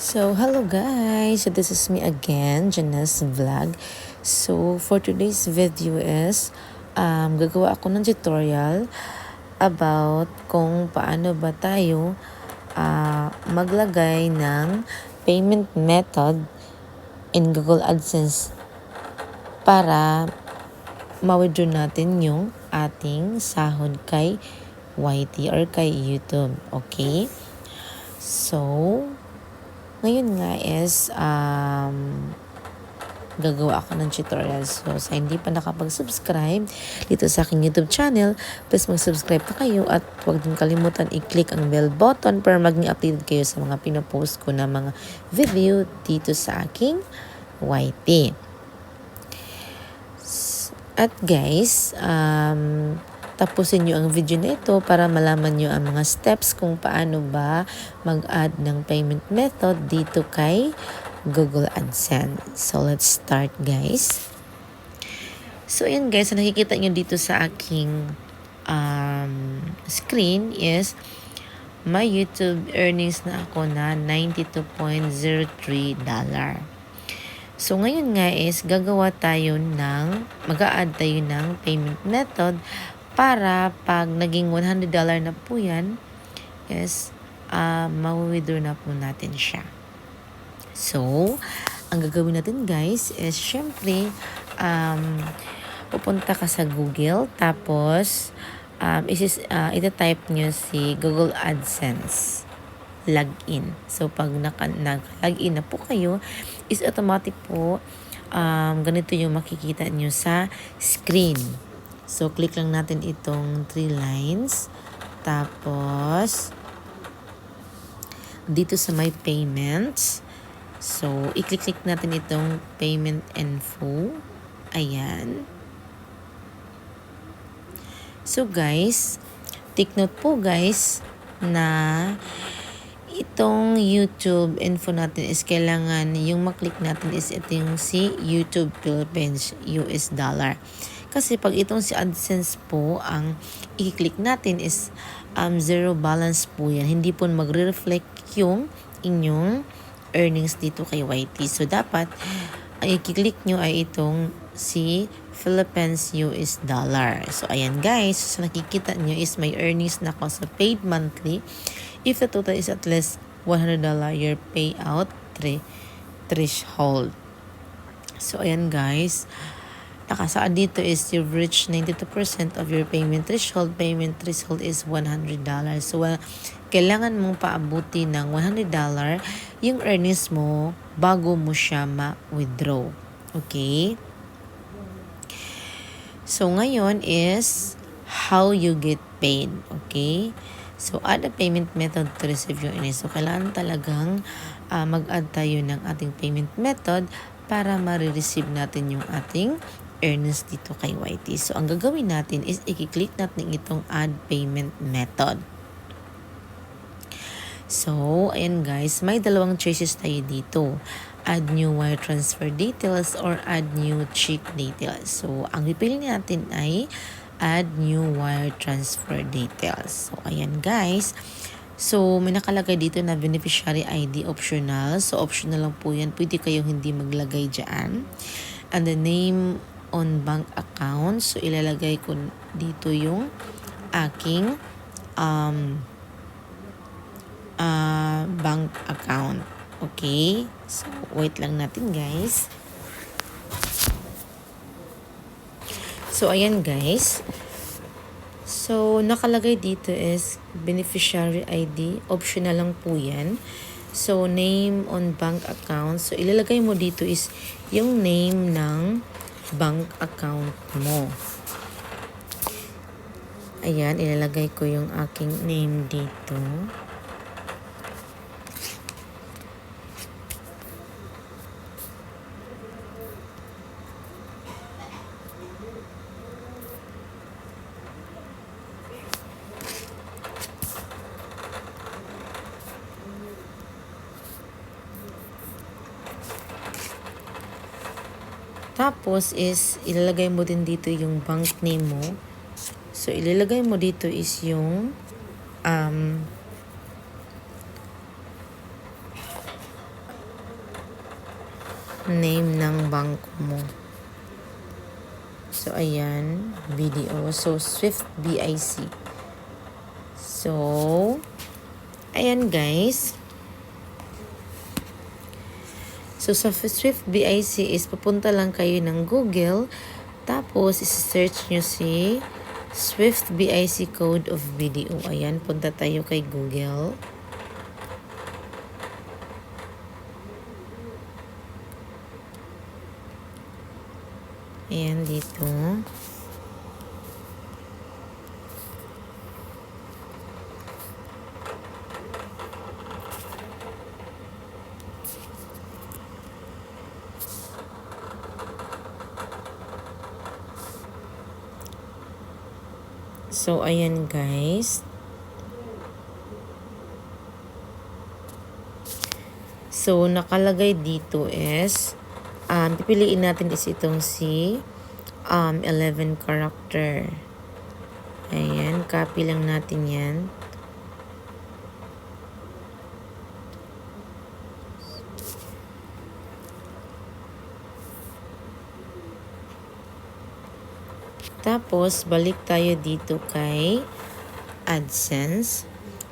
So, hello guys! So, this is me again, Janice Vlog. So, for today's video is, gagawa ako ng tutorial about kung paano ba tayo maglagay ng payment method in Google AdSense para ma-withdraw natin yung ating sahod kay YT or kay YouTube. Okay? So, ngayon nga is gagawa ako ng tutorial. So, sa hindi pa nakapag-subscribe dito sa aking YouTube channel, please mag-subscribe pa kayo at huwag din kalimutan i-click ang bell button para maging updated kayo sa mga pinopost ko na mga video dito sa aking YT. At guys, tapusin nyo ang video na ito para malaman nyo ang mga steps kung paano ba mag-add ng payment method dito kay Google AdSense. So, let's start guys. So, ayan guys, ang nakikita nyo dito sa aking screen is my YouTube earnings na ako na $92.03. So, ngayon nga is gagawa tayo mag-a-add tayo ng payment method para pag naging $100 na po yan, is ma-withdraw na po natin siya. So, ang gagawin natin guys is syempre, pupunta ka sa Google, tapos, ita-type nyo si Google AdSense login. So, pag nag-login na po kayo, is automatic po, ganito yung makikita nyo sa screen. So, click lang natin itong 3 lines. Tapos, dito sa my payments. So, i-click natin itong payment info. Ayan. So, guys, take note po guys na itong YouTube info natin is kailangan yung maklik natin is itong si YouTube Philippines US dollar. Kasi pag itong si AdSense po, ang i-click natin is zero balance po yan. Hindi po magre-reflect yung inyong earnings dito kay YT. So, dapat ang i-click nyo ay itong si Philippines US dollar. So, ayan guys. So, nakikita nyo is may earnings na ako sa paid monthly. If the total is at least $100 your payout threshold. So, ayan guys. Nakasaad dito is you've reached 92% of your payment threshold. Payment threshold is $100. So, kailangan mong paabuti ng $100 yung earnings mo bago mo siya ma-withdraw. Okay? So, ngayon is how you get paid. Okay? So, add a payment method to receive your earnings. So, kailangan talagang mag-add tayo ng ating payment method para ma-receive natin yung ating earnings dito kay YT. So, ang gagawin natin is i-click natin itong add payment method. So, ayan guys, may dalawang choices tayo dito. Add new wire transfer details or add new check details. So, ang pipili natin ay add new wire transfer details. So, ayan guys. So, may nakalagay dito na beneficiary ID optional. So, optional lang po yan. Pwede kayong hindi maglagay dyan. And the name on bank account. So, ilalagay ko dito yung aking bank account. Okay? So, wait lang natin guys. So, ayan guys. So, nakalagay dito is beneficiary ID. Optional lang po yan. So, name on bank account. So, ilalagay mo dito is yung name ng bank account mo. Ayan, ilalagay ko yung aking name dito. Tapos is, ilalagay mo din dito yung bank name mo. So, ilalagay mo dito is yung name ng bangko mo. So, ayan, BDO. So, Swift BIC. So, ayan guys. So, sa Swift BIC is papunta lang kayo ng Google. Tapos, isi-search nyo si Swift BIC code of BDO. Ayan, punta tayo kay Google. Ayan, dito. So, ayan guys. So, nakalagay dito is, pipiliin natin is itong si 11 character. Ayan, copy lang natin yan. Tapos, balik tayo dito kay AdSense.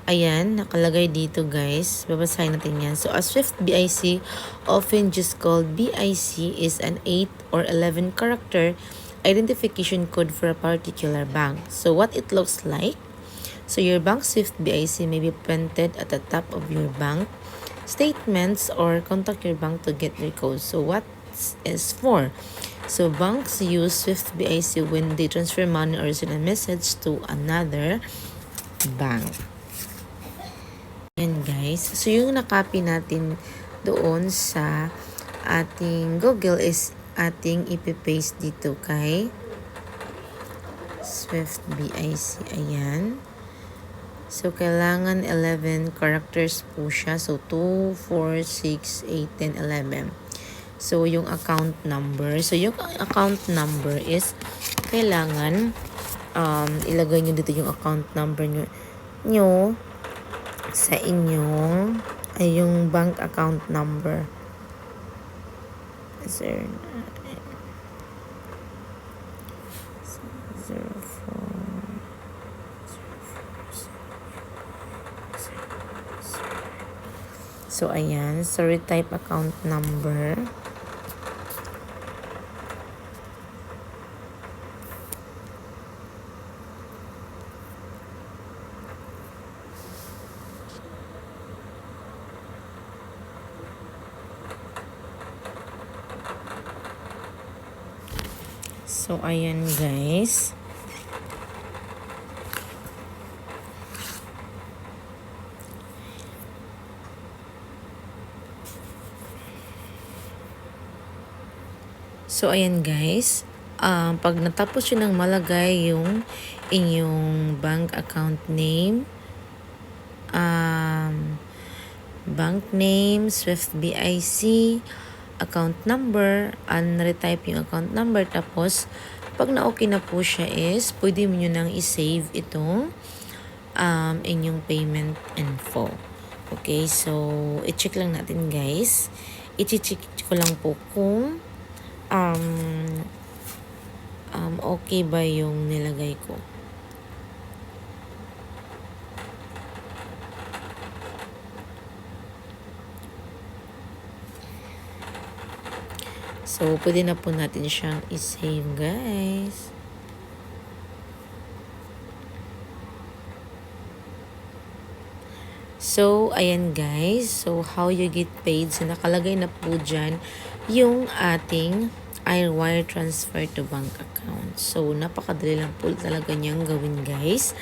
Ayan, nakalagay dito guys. Babasahin natin yan. So, a Swift BIC, often just called BIC, is an 8 or 11 character identification code for a particular bank. So, what it looks like? So, your bank Swift BIC may be printed at the top of your bank statements or contact your bank to get your code. So, what is for? So, banks use Swift BIC when they transfer money or send a message to another bank. Ayan guys. So, yung nakopy natin doon sa ating Google is ating ipipaste dito kay Swift BIC. Ayan. So, kailangan 11 characters po siya. So, 2, 4, 6, 8, 10, 11. So, yung account number. So, yung account number is kailangan ilagay nyo dito yung account number nyo sa inyong yung bank account number. 0, 04. So, ayan. So, retype account number. So, ayan guys. So, ayan guys. Pag natapos yun ng malagay yung inyong bank account name, bank name, Swift BIC, account number, retype yung account number. Tapos, pag na-okay na po siya is, pwede mo nyo nang i-save itong inyong payment info. Okay, so, i-check lang natin guys. I-check ko lang po kung okay ba yung nilagay ko. So, pwede na po natin siyang i-save, guys. So, ayan guys. So, how you get paid. So, nakalagay na po dyan yung ating wire transfer to bank account. So, napakadali lang po talaga niyang gawin, guys.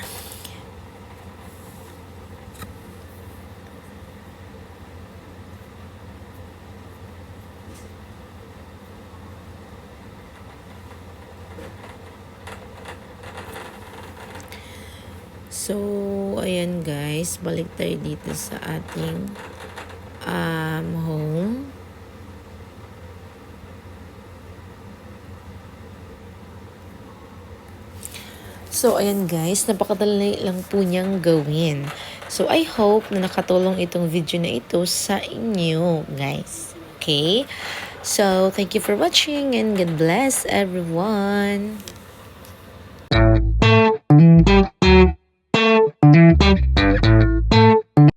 So, ayan guys, balik tayo dito sa ating home. So, ayan guys, napakadali lang po niyang gawin. So, I hope na nakatulong itong video na ito sa inyo, guys. Okay? So, thank you for watching and God bless everyone.